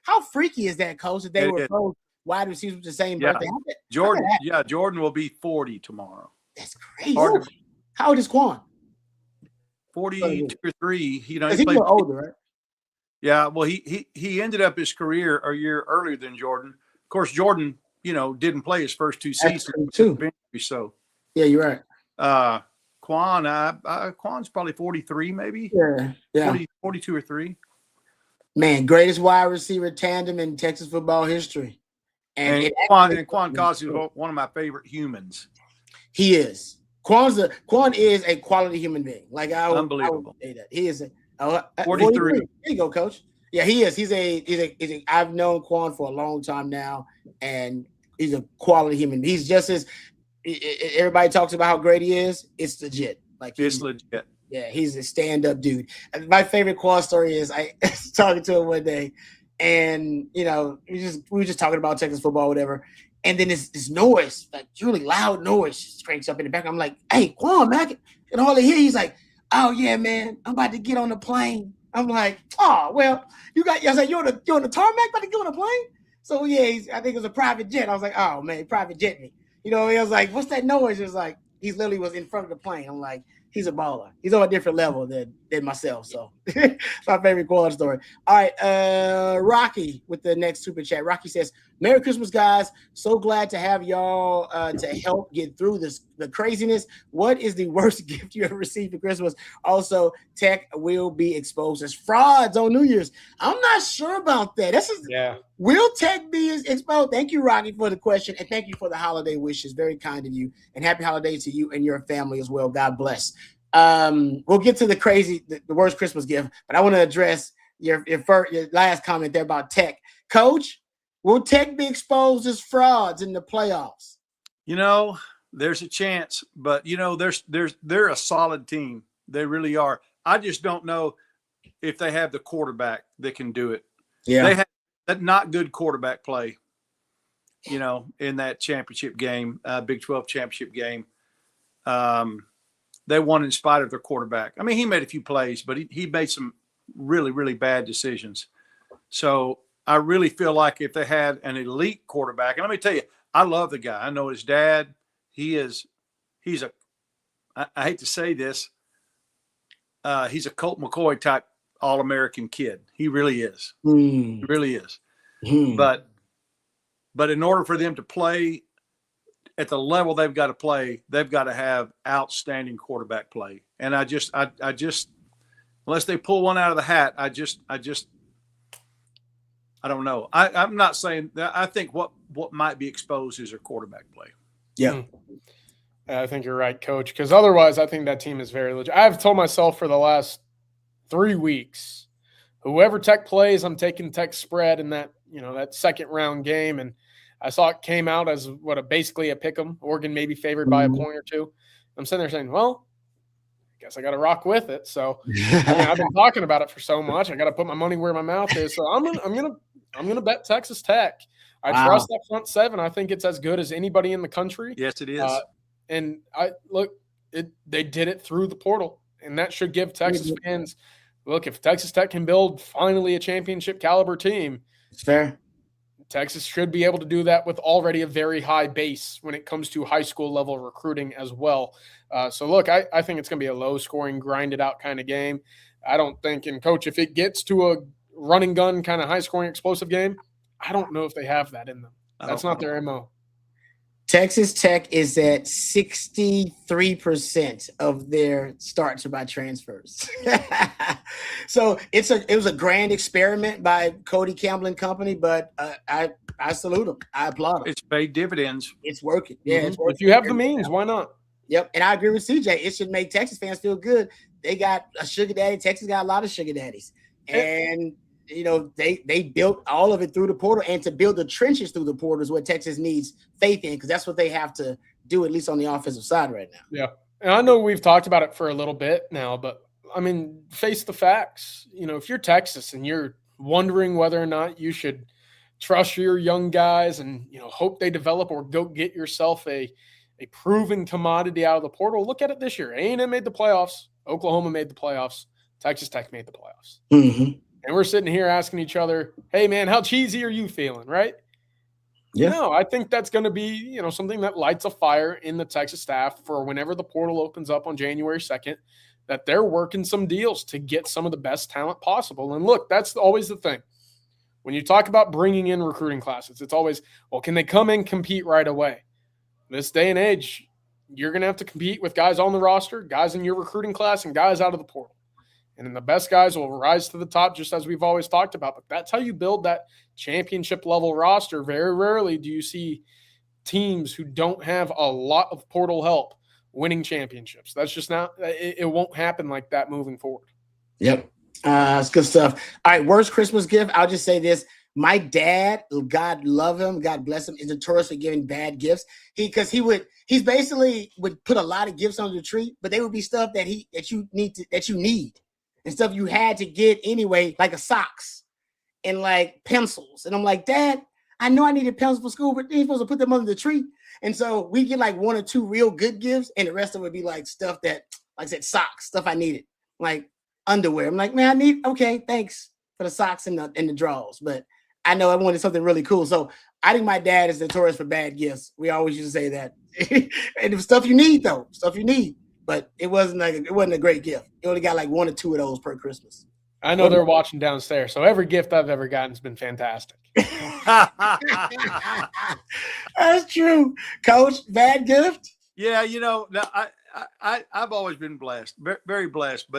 How freaky is that, Coach? That they were both wide receivers with the same birthday. Jordan will be 40 tomorrow. That's crazy. How old is Quan? 42 or 3. He's a little older, right? Yeah. Well, he ended up his career a year earlier than Jordan. Of course, Jordan, didn't play his first 2 seasons. So yeah, you're right. Quan's probably 43, maybe. Yeah. 42 or 3. Man, greatest wide receiver tandem in Texas football history. And Quan Cosby is one of my favorite humans. He is. Quan is a quality human being. Like I would say that he is. 43. There you go, Coach. Yeah, he is. He's a. I've known Quan for a long time now, and he's a quality human. He's just as everybody talks about how great he is. It's legit. Like it's legit. Yeah, he's a stand-up dude. And my favorite Quan story is I was talking to him one day, and we were just talking about Texas football, whatever. And then this noise, like really loud noise, just cranks up in the back. I'm like, "Hey, Quan, man!" And all I hear, he's like, "Oh yeah, man, I'm about to get on the plane." I'm like, "Oh well, I was like, you're on the tarmac about to get on the plane?" So yeah, I think it was a private jet. I was like, "Oh man, private jet me." He was like, "What's that noise?" It was like he literally was in front of the plane. I'm like, he's a baller. He's on a different level than myself. So it's my favorite Quan story. All right, Rocky with the next super chat. Rocky says, "Merry Christmas, guys. So glad to have y'all to help get through the craziness. What is the worst gift you ever received for Christmas? Also, Tech will be exposed as frauds on New Year's." I'm not sure about that. Will Tech be exposed? Thank you, Rocky, for the question, and thank you for the holiday wishes. Very kind of you, and happy holidays to you and your family as well. God bless. We'll get to the worst Christmas gift, but I want to address your last comment there about Tech. Coach, will Tech be exposed as frauds in the playoffs? There's a chance, but they're a solid team. They really are. I just don't know if they have the quarterback that can do it. Yeah, they have that not good quarterback play. In that championship game, Big 12 championship game. They won in spite of their quarterback. I mean, he made a few plays, but he made some really, really bad decisions. So I really feel like if they had an elite quarterback, and let me tell you, I love the guy. I know his dad. I hate to say this, he's a Colt McCoy type All-American kid. He really is. He really is. But in order for them to play at the level they've got to play, they've got to have outstanding quarterback play. And I just, unless they pull one out of the hat, I don't know. I'm not saying that. I think what might be exposed is their quarterback play. Yeah. I think you're right, Coach, because otherwise I think that team is very legit. I've told myself for the last 3 weeks, whoever Tech plays, I'm taking Tech spread in that second round game. And I saw it came out as basically a pick 'em. Oregon maybe favored by a point or two. I'm sitting there saying, well, I guess I got to rock with it. So I've been talking about it for so much. I got to put my money where my mouth is. So I'm gonna bet Texas Tech. I trust that front seven. I think it's as good as anybody in the country. Yes, it is. And they did it through the portal, and that should give Texas fans look. If Texas Tech can build finally a championship caliber team, it's fair. Texas should be able to do that with already a very high base when it comes to high school level recruiting as well. So look, I think it's going to be a low scoring, grinded out kind of game. I don't think, and Coach, if it gets to a running gun kind of high scoring, explosive game, I don't know if they have that in them. That's not their MO. Texas Tech is at 63% of their starts are by transfers. So it was a grand experiment by Cody Campbell and company, but I salute them. I applaud them. It's paid dividends. It's working. Yeah, it's working. If you have the means, why not? Yep, and I agree with CJ. It should make Texas fans feel good. They got a sugar daddy. Texas got a lot of sugar daddies, and they built all of it through the portal, and to build the trenches through the portal is what Texas needs faith in, because that's what they have to do, at least on the offensive side right now. Yeah, and I know we've talked about it for a little bit now, but I mean, face the facts. If you're Texas and you're wondering whether or not you should trust your young guys and hope they develop, or go get yourself a proven commodity out of the portal, look at it this year. A&M made the playoffs. Oklahoma made the playoffs. Texas Tech made the playoffs. Mm-hmm. And we're sitting here asking each other, hey, man, how cheesy are you feeling, right? Yeah. No, I think that's going to be, something that lights a fire in the Texas staff for whenever the portal opens up on January 2nd, that they're working some deals to get some of the best talent possible. And look, that's always the thing. When you talk about bringing in recruiting classes, it's always, well, can they come and compete right away? This day and age, you're going to have to compete with guys on the roster, guys in your recruiting class, and guys out of the portal. And then the best guys will rise to the top, just as we've always talked about. But that's how you build that championship level roster. Very rarely do you see teams who don't have a lot of portal help winning championships. That's just not, it won't happen like that moving forward. Yep. It's good stuff. All right. Worst Christmas gift. I'll just say this. My dad, God love him, God bless him, is notorious for giving bad gifts. He basically would put a lot of gifts under the tree, but they would be stuff that you need and stuff you had to get anyway, like a socks and like pencils. And I'm like, Dad, I know I needed pencils for school, but you're supposed to put them under the tree. And so we get like 1 or 2 real good gifts, and the rest of it would be like stuff that, like I said, socks, stuff I needed, like underwear. I'm like, man, okay, thanks for the socks and the drawers, but I know I wanted something really cool. So I think my dad is notorious for bad gifts. We always used to say that. And it was stuff you need, though. Stuff you need. But it wasn't a great gift. You only got like 1 or 2 of those per Christmas. I know they're watching downstairs, so every gift I've ever gotten has been fantastic. That's true. Coach, bad gift? Yeah, I've always been blessed, very blessed.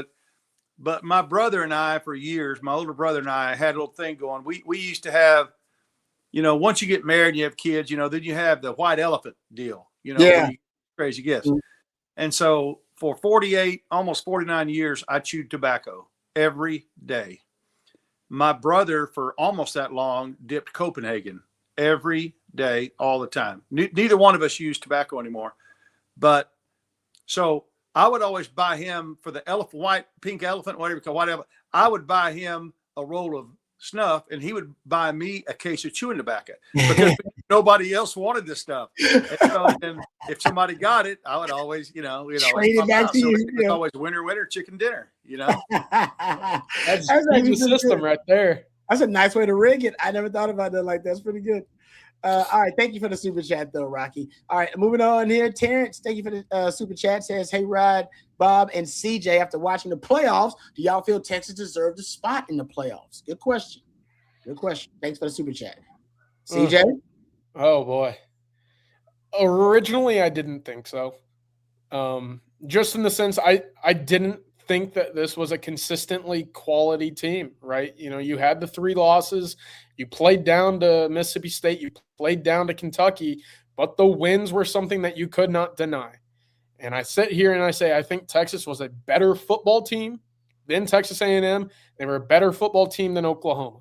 But my brother and I, for years, my older brother and I had a little thing going. We used to have, once you get married and you have kids, then you have the white elephant deal, Yeah. Crazy gifts. Mm-hmm. And so for 48, almost 49 years, I chewed tobacco every day. My brother, for almost that long, dipped Copenhagen every day, all the time. Neither one of us used tobacco anymore. But so I would always buy him for the pink elephant, whatever. I would buy him a roll of snuff, and he would buy me a case of chewing tobacco because nobody else wanted this stuff. And so then if somebody got it, I would always, trade it back to you. It's always winner, chicken dinner, That's the system right there. That's a nice way to rig it. I never thought about that like that. That's pretty good. All right. Thank you for the super chat, though, Rocky. All right. Moving on here. Terrence, thank you for the super chat. Says, hey, Rod, Bob, and CJ, after watching the playoffs, do y'all feel Texas deserved a spot in the playoffs? Good question. Thanks for the super chat. CJ? Oh, boy. Originally, I didn't think so. Just in the sense I didn't think that this was a consistently quality team, right? You had the 3 losses. You played down to Mississippi State. You played down to Kentucky, but the wins were something that you could not deny. And I sit here and I say, I think Texas was a better football team than Texas A&M. They were a better football team than Oklahoma.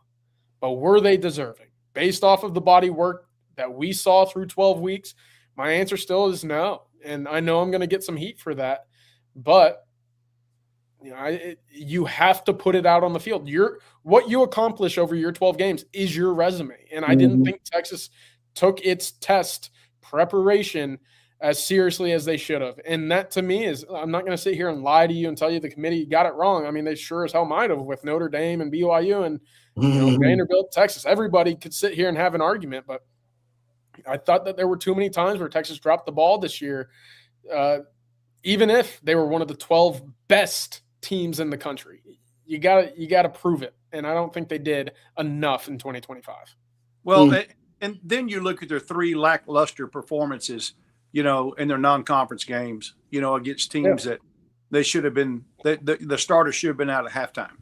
But were they deserving? Based off of the body work that we saw through 12 weeks, my answer still is no. And I know I'm going to get some heat for that, but you have to put it out on the field. What you accomplish over your 12 games is your resume. And I didn't think Texas took its test preparation as seriously as they should have. And that to me is, I'm not going to sit here and lie to you and tell you the committee got it wrong. I mean, they sure as hell might have with Notre Dame and BYU and Vanderbilt, Texas. Everybody could sit here and have an argument, but I thought that there were too many times where Texas dropped the ball this year, even if they were one of the 12 best teams in the country. You got to prove it, and I don't think they did enough in 2025. Well, and then you look at their 3 lackluster performances, in their non-conference games, against teams that they should have been. The starters should have been out at halftime,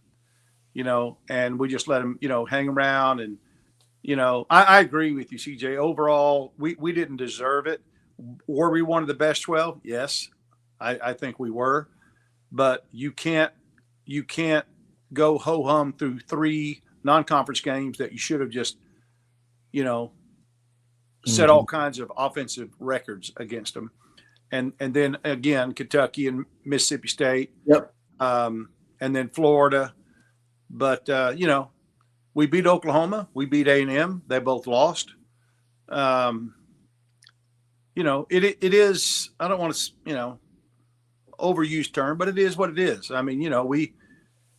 and we just let them, hang around. And I agree with you, CJ. Overall, we didn't deserve it. Were we one of the best 12? Yes, I think we were. But you can't go ho-hum through 3 non-conference games that you should have just, set all kinds of offensive records against them. And then again, Kentucky and Mississippi State. Yep. And then Florida. But, we beat Oklahoma. We beat A&M. They both lost. It is, I don't want to, overused term, but it is what it is. I mean,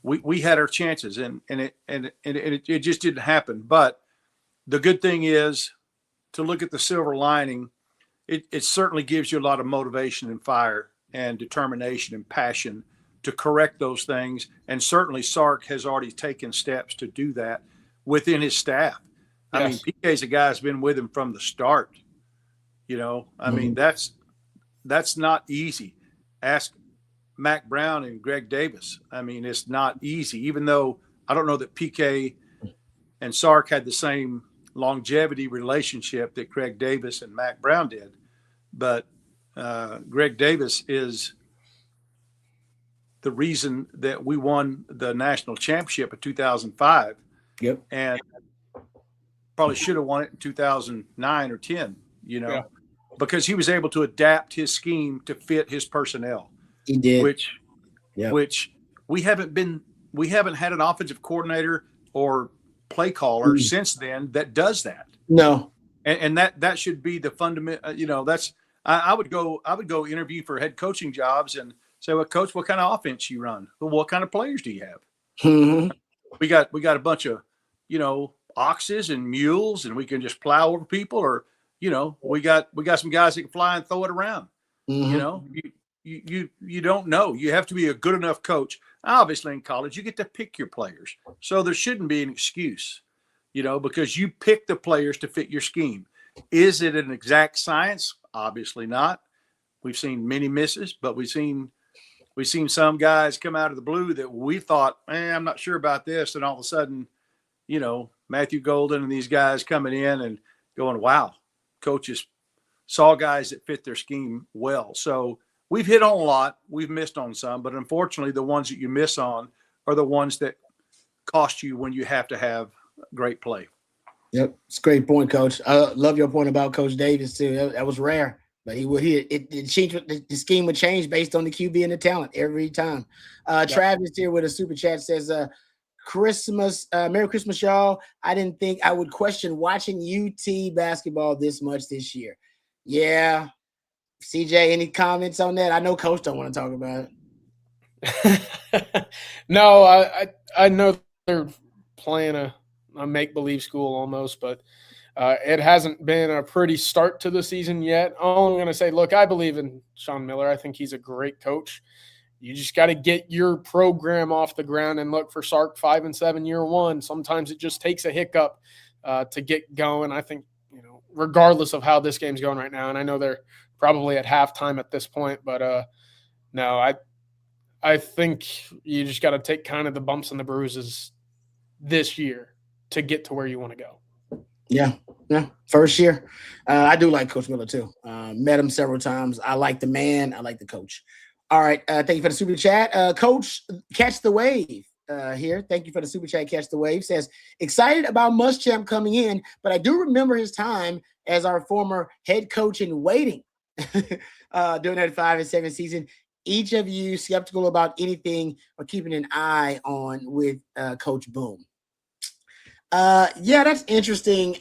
we had our chances and it just didn't happen. But the good thing is to look at the silver lining. It certainly gives you a lot of motivation and fire and determination and passion to correct those things. And certainly Sark has already taken steps to do that within his staff. Yes. I mean, PK's a guy who's been with him from the start. I mean, that's not easy. Ask Mac Brown and Greg Davis. I mean, it's not easy, even though I don't know that PK and Sark had the same longevity relationship that Greg Davis and Mac Brown did. But, Greg Davis is the reason that we won the national championship in 2005. Yep. And probably should have won it in 2009 or 10, Yeah. because he was able to adapt his scheme to fit his personnel. He did. Which we haven't had an offensive coordinator or play caller since then that does that. No. And that should be the fundamental, I would go interview for head coaching jobs and say, well, coach, what kind of offense you run? Well, what kind of players do you have? Mm-hmm. We got a bunch of, oxes and mules, and we can just plow over people, or, we got some guys that can fly and throw it around. Mm-hmm. You don't know. You have to be a good enough coach. Obviously in college, you get to pick your players. So there shouldn't be an excuse, because you pick the players to fit your scheme. Is it an exact science? Obviously not. We've seen many misses, but we've seen some guys come out of the blue that we thought, I'm not sure about this. And all of a sudden, Matthew Golden and these guys coming in and going, wow, coaches saw guys that fit their scheme well. So we've hit on a lot. We've missed on some, but unfortunately the ones that you miss on are the ones that cost you when you have to have great play. Yep. It's a great point, Coach. I love your point about Coach Davis too. That was rare. But the scheme would change based on the QB and the talent every time. Travis here with a super chat says, Merry Christmas, y'all. I didn't think I would question watching UT basketball this much this year. Yeah. CJ, any comments on that? I know Coach don't want to talk about it. No, I know they're playing a make-believe school almost, but it hasn't been a pretty start to the season yet. All I'm going to say, look, I believe in Sean Miller. I think he's a great coach. You just got to get your program off the ground and look for Sark 5-7 year one. Sometimes it just takes a hiccup to get going. I think, regardless of how this game's going right now, and I know they're probably at halftime at this point, but no, I think you just got to take kind of the bumps and the bruises this year to get to where you want to go. Yeah. First year. I do like Coach Miller too. Met him several times. I like the man. I like the coach. All right. Thank you for the super chat. Coach, Catch the Wave here. Thank you for the super chat. Catch the Wave says, excited about Muschamp coming in, but I do remember his time as our former head coach in waiting during that 5-7 season. Each of you skeptical about anything or keeping an eye on with Coach Boom? Yeah, that's interesting.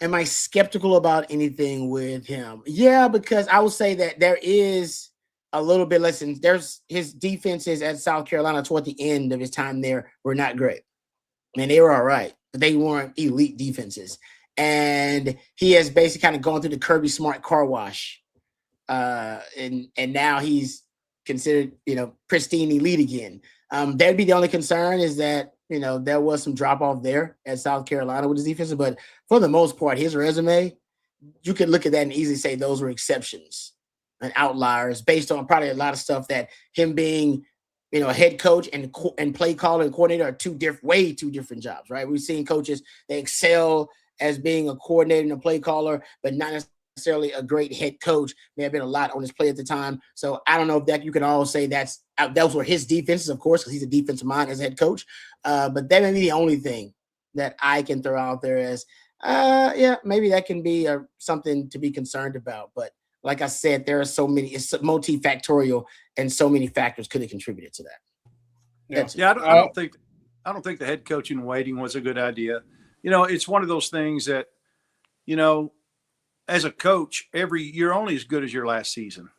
Am I skeptical about anything with him? Yeah, because I will say that there is a little bit. Listen, there's his defenses at South Carolina toward the end of his time there were not great. I mean, they were all right, but they weren't elite defenses. And he has basically kind of gone through the Kirby Smart car wash. And now he's considered, pristine elite again. That'd be the only concern is that, there was some drop off there at South Carolina with his defense, but for the most part, his resume, you can look at that and easily say those were exceptions and outliers based on probably a lot of stuff that him being, a head coach and play caller and coordinator are way two different jobs, right? We've seen coaches, they excel as being a coordinator and a play caller, but not necessarily a great head coach. May have been a lot on his play at the time. So I don't know if that you can all say those were his defenses, of course, because he's a defensive mind as head coach. But that may be the only thing that I can throw out there as, maybe that can be something to be concerned about. But like I said, there are so many, it's multifactorial, and so many factors could have contributed to that. I don't think the head coaching waiting was a good idea. It's one of those things that, as a coach, you're only as good as your last season.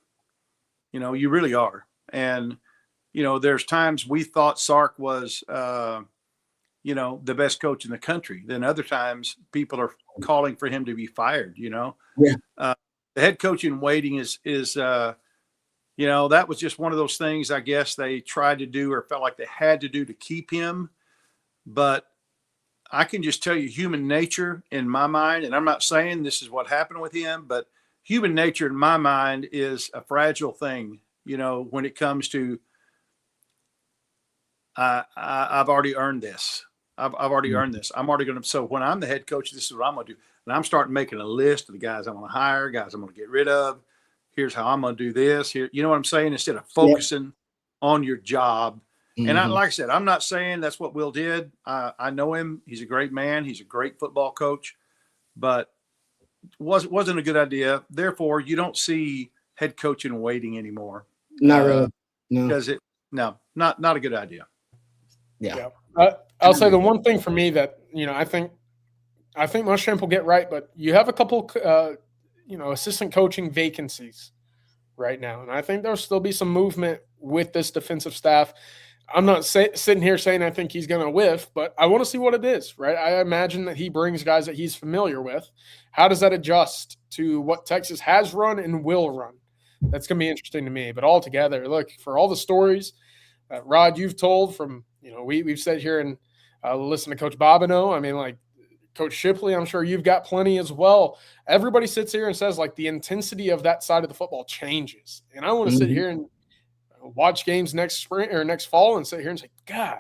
You really are. And, there's times we thought Sark was, the best coach in the country. Then other times people are calling for him to be fired, Yeah. The head coaching waiting is that was just one of those things, I guess they tried to do or felt like they had to do to keep him. But I can just tell you human nature in my mind, and I'm not saying this is what happened with him, but human nature in my mind is a fragile thing, when it comes to, I've already earned this. I've already earned this. I'm already going to, so when I'm the head coach, this is what I'm going to do. And I'm starting making a list of the guys I'm going to hire, guys I'm going to get rid of, here's how I'm going to do this here. You know what I'm saying? Instead of focusing on your job. And like I said, I'm not saying that's what Will did. I know him. He's a great man. He's a great football coach, but wasn't a good idea. Therefore, you don't see head coaching and waiting anymore. Not really. No. Because not a good idea. Yeah. I'll say the one thing for me that, I think Muschamp will get right, but you have a couple, assistant coaching vacancies right now. And I think there'll still be some movement with this defensive staff. I'm not sitting here saying I think he's going to whiff, but I want to see what it is, right? I imagine that he brings guys that he's familiar with. How does that adjust to what Texas has run and will run? That's going to be interesting to me. But altogether, look, for all the stories that, Rod, you've told from, we've said here and listen to Coach Bobineau. I mean, like, Coach Shipley, I'm sure you've got plenty as well. Everybody sits here and says, like, the intensity of that side of the football changes. And I want to sit here and watch games next spring or next fall and sit here and say, God,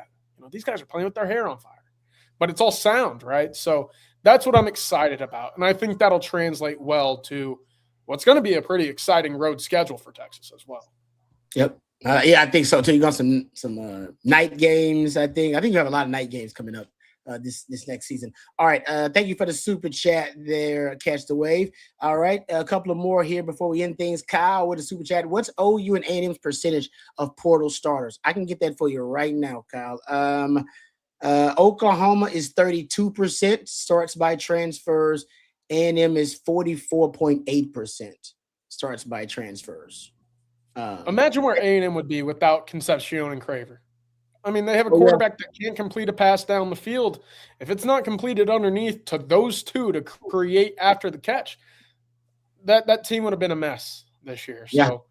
these guys are playing with their hair on fire. But it's all sound, right? So that's what I'm excited about. And I think that'll translate well to what's going to be a pretty exciting road schedule for Texas as well. Yep. Yeah, I think so too. You got some night games. I think you have a lot of night games coming up this next season. All right. Thank you for the super chat there. Catch the wave. All right. A couple of more here before we end things. Kyle with a super chat. What's OU and A&M's percentage of portal starters? I can get that for you right now, Kyle. Oklahoma is 32%. Starts by transfers. A&M is 44.8%. Starts by transfers. Imagine where A&M would be without Concepcion and Craver. I mean, they have a quarterback that can't complete a pass down the field. If it's not completed underneath to those two to create after the catch, that team would have been a mess this year. So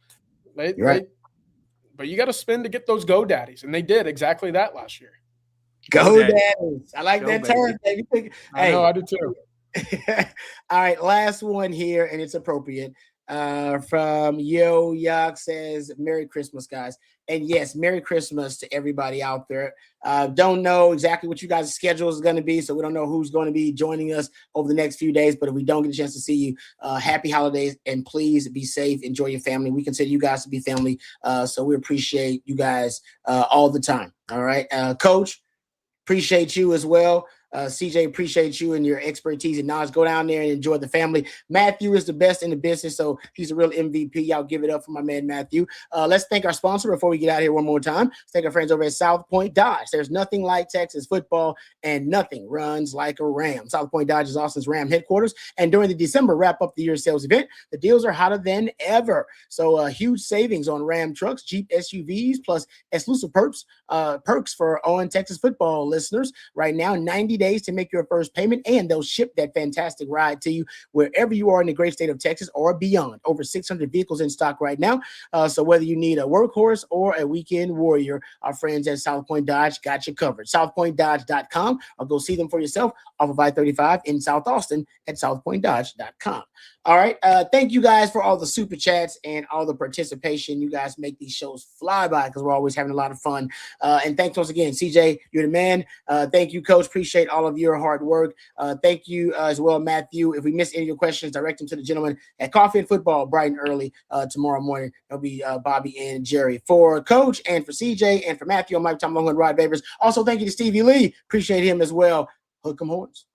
but you got to spend to get those GoDaddies, and they did exactly that last year. GoDaddies. I like that term, baby. I know, I do too. All right, last one here, and it's appropriate. From Yo Yak says, Merry Christmas, guys. And yes, Merry Christmas to everybody out there. Don't know exactly what you guys' schedule is going to be, so we don't know who's going to be joining us over the next few days. But if we don't get a chance to see you, happy holidays, and please be safe. Enjoy your family. We consider you guys to be family, so we appreciate you guys all the time. All right, Coach, appreciate you as well. CJ, appreciate you and your expertise and knowledge. Go down there and enjoy the family. Matthew is the best in the business, so he's a real MVP. Y'all give it up for my man, Matthew. Let's thank our sponsor before we get out of here one more time. Let's thank our friends over at South Point Dodge. There's nothing like Texas football, and nothing runs like a Ram. South Point Dodge is Austin's Ram headquarters, and during the December wrap-up the year sales event, the deals are hotter than ever. So huge savings on Ram trucks, Jeep SUVs, plus exclusive perks for ON Texas football listeners. Right now, 90 days to make your first payment, and they'll ship that fantastic ride to you wherever you are in the great state of Texas or beyond. Over 600 vehicles in stock right now. So whether you need a workhorse or a weekend warrior, our friends at South Point Dodge got you covered. SouthPointDodge.com, or go see them for yourself off of I-35 in South Austin at SouthPointDodge.com. All right. Thank you guys for all the super chats and all the participation. You guys make these shows fly by because we're always having a lot of fun. And thanks once again, CJ, you're the man. Thank you, Coach. Appreciate all of your hard work. Thank you as well, Matthew. If we miss any of your questions, direct them to the gentleman at Coffee and Football bright and early tomorrow morning. It'll be Bobby and Jerry. For Coach and for CJ and for Matthew, I'm Mike Tom Longhorn, Rod Babers. Also, thank you to Stevie Lee. Appreciate him as well. Hook 'em horns.